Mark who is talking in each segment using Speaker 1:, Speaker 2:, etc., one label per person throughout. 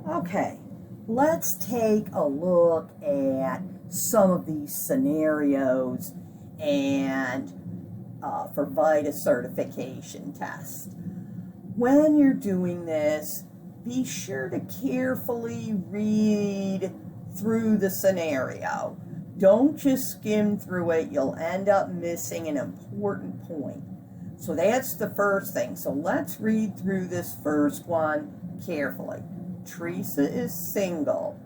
Speaker 1: Okay, let's take a look at some of these scenarios and for VITA certification test. When you're doing this, be sure to carefully read through the scenario. Don't just skim through it. You'll end up missing an important point. So that's the first thing. So let's read through this first one carefully. Teresa is single.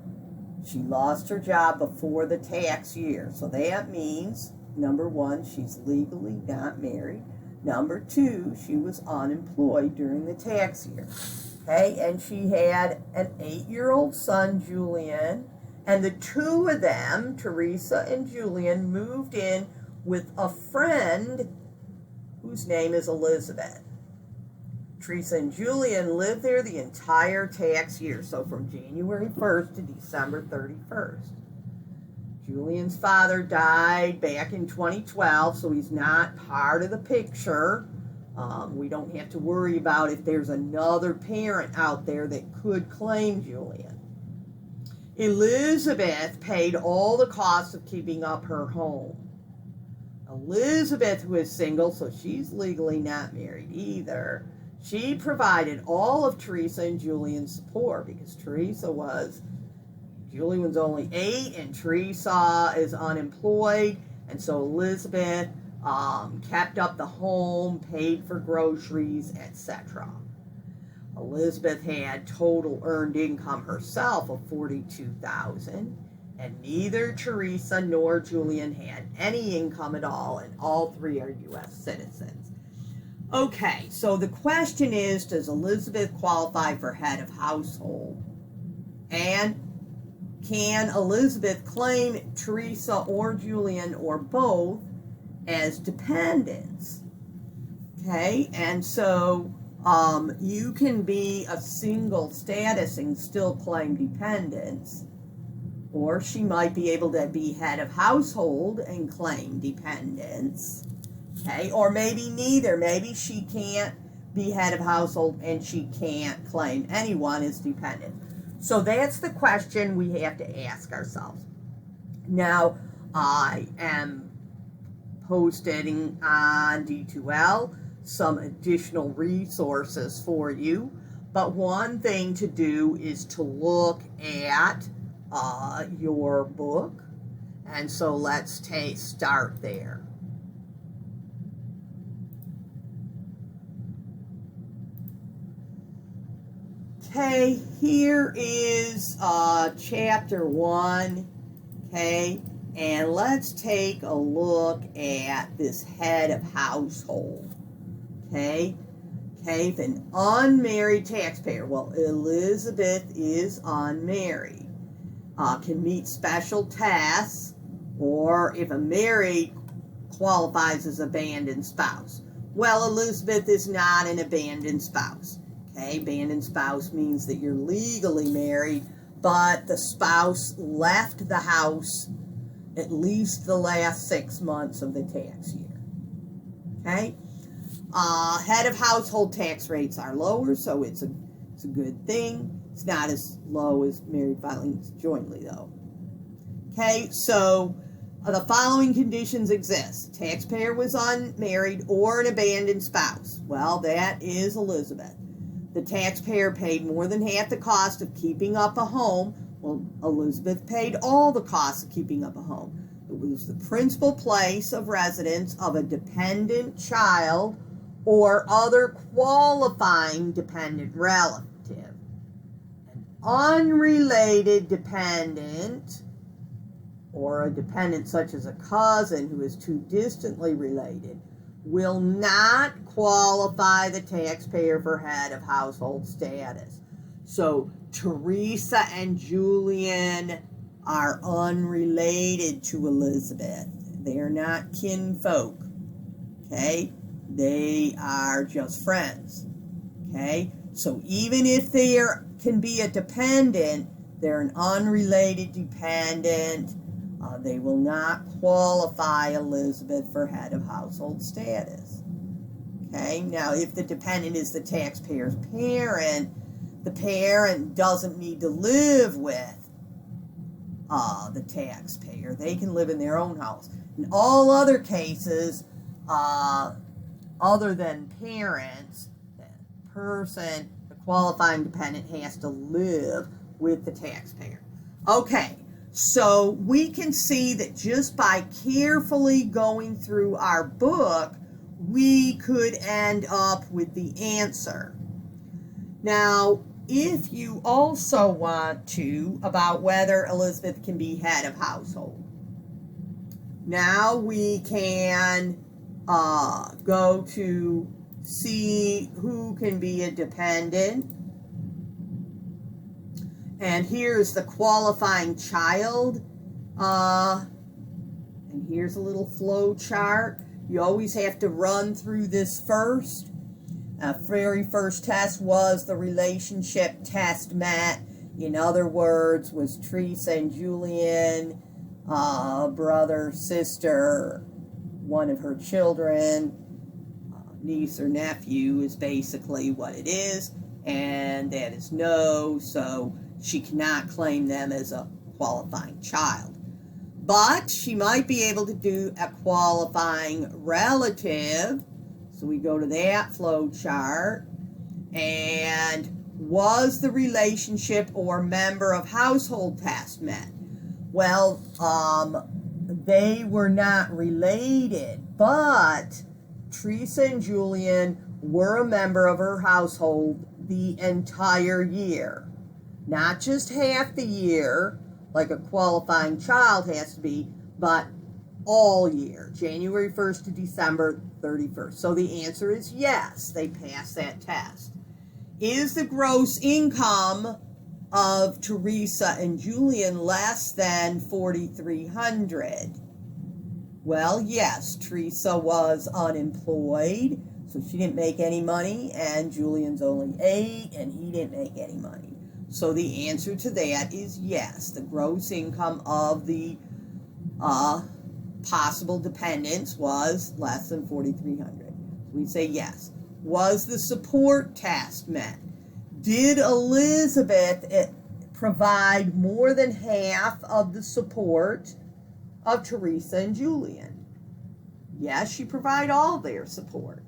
Speaker 1: She lost her job before the tax year. So that means, number one, she's legally not married. Number two, she was unemployed during the tax year. Okay, and she had an 8-year-old son, Julian, and the two of them, Teresa and Julian, moved in with a friend whose name is Elizabeth. Teresa and Julian lived there the entire tax year, so from January 1st to December 31st. Julian's father died back in 2012, so he's not part of the picture. We don't have to worry about if there's another parent out there that could claim Julian. Elizabeth paid all the costs of keeping up her home. Elizabeth, who is single, so she's legally not married either, she provided all of Teresa and Julian's support because Julian was only 8 and Teresa is unemployed, and so Elizabeth kept up the home, paid for groceries, etc. Elizabeth had total earned income herself of $42,000, and neither Teresa nor Julian had any income at all, and all three are U.S. citizens. Okay, so the question is, does Elizabeth qualify for head of household? And can Elizabeth claim Teresa or Julian or both as dependents? Okay, and so you can be a single status and still claim dependents, or she might be able to be head of household and claim dependents. Okay, or maybe neither. Maybe she can't be head of household and she can't claim anyone as dependent. So that's the question we have to ask ourselves. Now, I am posting on D2L some additional resources for you, but one thing to do is to look at your book, and so let's start there. Okay, here is chapter 1, okay, and let's take a look at this head of household, okay, if an unmarried taxpayer, well, Elizabeth is unmarried, can meet special tests, or if a married qualifies as abandoned spouse. Well, Elizabeth is not an abandoned spouse. Okay, abandoned spouse means that you're legally married, but the spouse left the house at least the last 6 months of the tax year. Okay, head of household tax rates are lower, so it's a good thing. It's not as low as married filing jointly, though. Okay, so the following conditions exist. Taxpayer was unmarried or an abandoned spouse. Well, that is Elizabeth. The taxpayer paid more than half the cost of keeping up a home. Well, Elizabeth paid all the costs of keeping up a home. It was the principal place of residence of a dependent child or other qualifying dependent relative. An unrelated dependent, or a dependent such as a cousin who is too distantly related, will not qualify the taxpayer for head of household status. So Teresa and Julian are unrelated to Elizabeth. They're not kinfolk. Okay? They are just friends. Okay? So even if they can be a dependent, they're an unrelated dependent. They will not qualify Elizabeth for head of household status. Okay, now if the dependent is the taxpayer's parent, the parent doesn't need to live with the taxpayer. They can live in their own house. In all other cases, other than parents, the person, the qualifying dependent, has to live with the taxpayer. Okay, so we can see that just by carefully going through our book, we could end up with the answer. Now, if you also want to, about whether Elizabeth can be head of household, now we can go to see who can be a dependent. And here's the qualifying child. And here's a little flow chart. You always have to run through this first. Very first test was the relationship test met. In other words, was Teresa and Julian, brother, sister, one of her children, niece or nephew is basically what it is. And that is no, so she cannot claim them as a qualifying child. But she might be able to do a qualifying relative. So we go to that flow chart. And was the relationship or member of household test met? Well, they were not related, but Teresa and Julian were a member of her household the entire year. Not just half the year, like a qualifying child has to be, but all year, January 1st to December 31st. So the answer is yes, they passed that test. Is the gross income of Teresa and Julian less than $4,300? Well, yes, Teresa was unemployed, so she didn't make any money, and Julian's only 8, and he didn't make any money. So the answer to that is yes, the gross income of the possible dependents was less than $4,300. We say yes. Was the support test met? Did Elizabeth provide more than half of the support of Teresa and Julian? Yes, she provided all their support.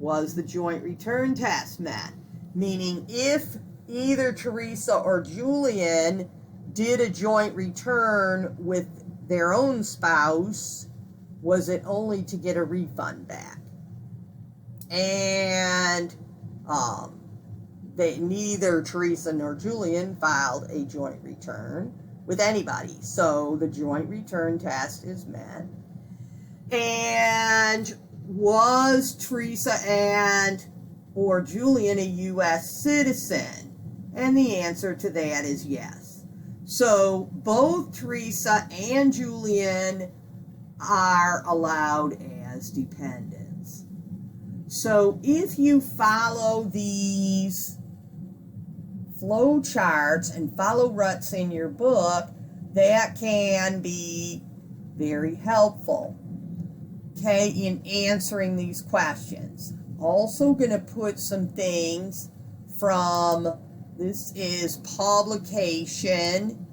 Speaker 1: Was the joint return test met? Meaning if either Teresa or Julian did a joint return with their own spouse, was it only to get a refund back? And neither Teresa nor Julian filed a joint return with anybody, so the joint return test is met. And was Teresa and or Julian a U.S. citizen? And the answer to that is yes. So both Teresa and Julian are allowed as dependents. So if you follow these flow charts and follow what's in your book, that can be very helpful, okay, in answering these questions. Also going to put some things from, this is publication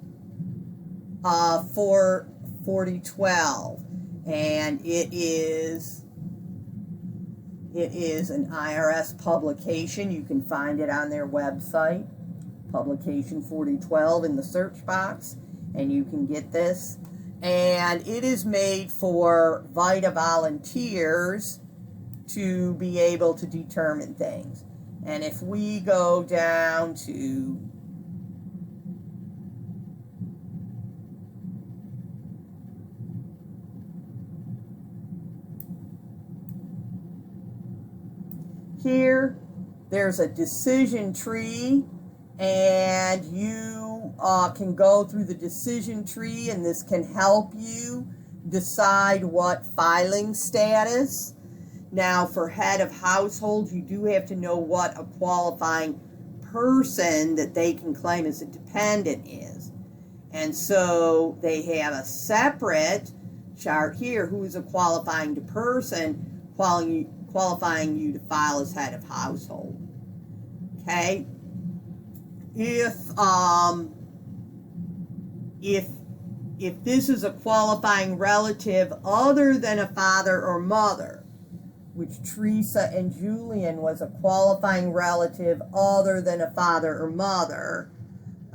Speaker 1: for 4012, and it is an IRS publication. You can find it on their website, publication 4012 in the search box, and you can get this. And it is made for VITA volunteers to be able to determine things. And if we go down to here, there's a decision tree, and you can go through the decision tree, and this can help you decide what filing status. Now, for head of household, you do have to know what a qualifying person that they can claim as a dependent is. And so they have a separate chart here, who is a qualifying person, qualifying you to file as head of household. Okay? if this is a qualifying relative other than a father or mother, which Teresa and Julian was a qualifying relative other than a father or mother,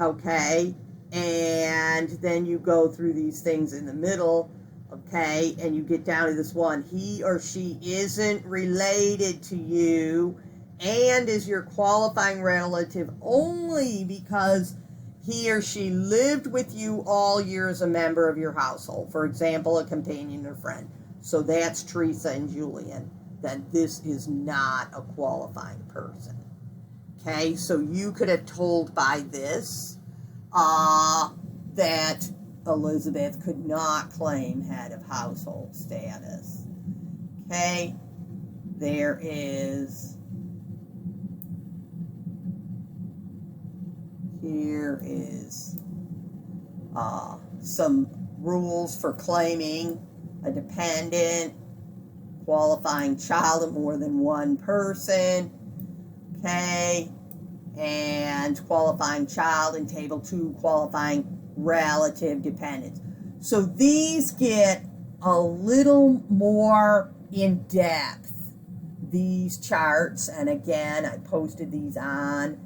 Speaker 1: okay, and then you go through these things in the middle, okay, and you get down to this one. He or she isn't related to you and is your qualifying relative only because he or she lived with you all year as a member of your household. For example, a companion or friend. So that's Teresa and Julian. Then this is not a qualifying person. Okay, so you could have told by this that Elizabeth could not claim head of household status. Okay, there is, here is some rules for claiming a dependent, qualifying child of more than one person, okay, and qualifying child in Table 2, qualifying relative dependents. So these get a little more in depth, these charts, and again, I posted these on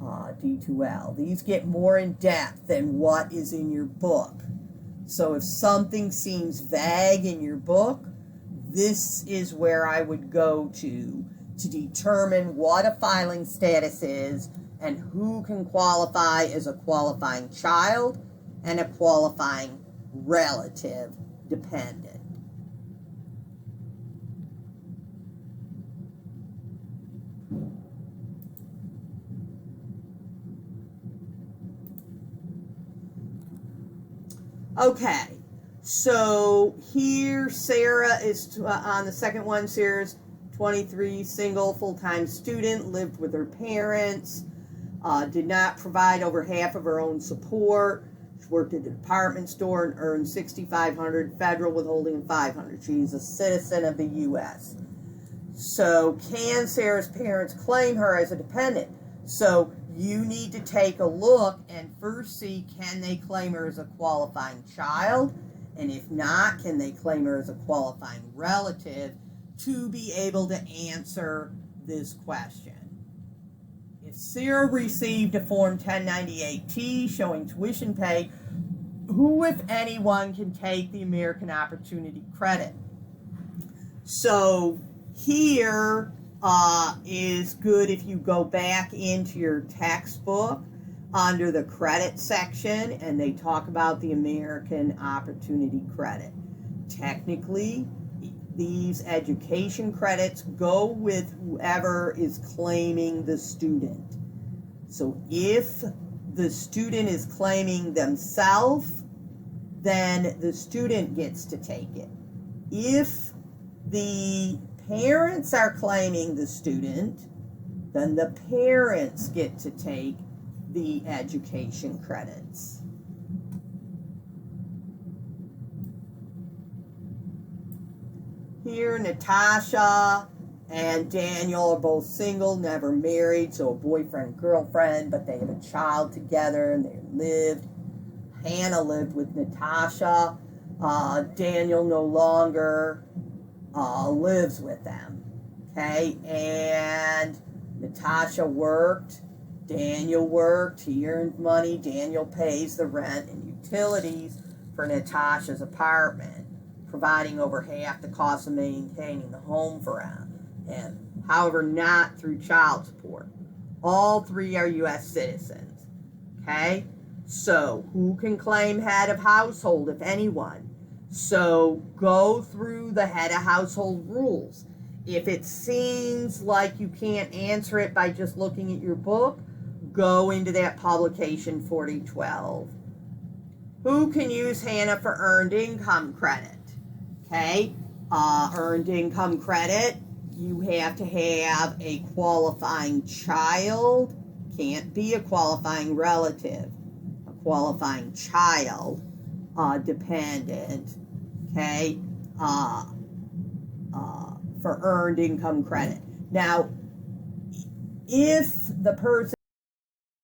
Speaker 1: D2L. These get more in depth than what is in your book. So if something seems vague in your book, this is where I would go to determine what a filing status is and who can qualify as a qualifying child and a qualifying relative dependent. Okay, so here Sarah is on the second one. Sarah's 23, single, full-time student, lived with her parents, did not provide over half of her own support. She worked at the department store and earned $6,500, federal withholding $500. She's a citizen of the U.S. So can Sarah's parents claim her as a dependent? So you need to take a look and first see, can they claim her as a qualifying child? And if not, can they claim her as a qualifying relative to be able to answer this question? If Sarah received a Form 1098-T showing tuition pay, who, if anyone, can take the American Opportunity Credit? So here is good if you go back into your textbook under the credit section and they talk about the American Opportunity Credit. Technically, these education credits go with whoever is claiming the student. So if the student is claiming themselves, then the student gets to take it. If the parents are claiming the student, then the parents get to take the education credits. Here, Natasha and Daniel are both single, never married, so a boyfriend, girlfriend, but they have a child together and they lived. Hannah lived with Natasha. Daniel no longer lives with them, okay? And Natasha worked, Daniel worked, he earned money, Daniel pays the rent and utilities for Natasha's apartment, providing over half the cost of maintaining the home for him, however, not through child support. All three are U.S. citizens, okay? So, who can claim head of household, if anyone? So, go through the head of household rules. If it seems like you can't answer it by just looking at your book, go into that publication 4012. Who can use Hannah for earned income credit? Okay, earned income credit, you have to have a qualifying child, can't be a qualifying relative, a qualifying child, dependent, okay, for earned income credit. Now, if the person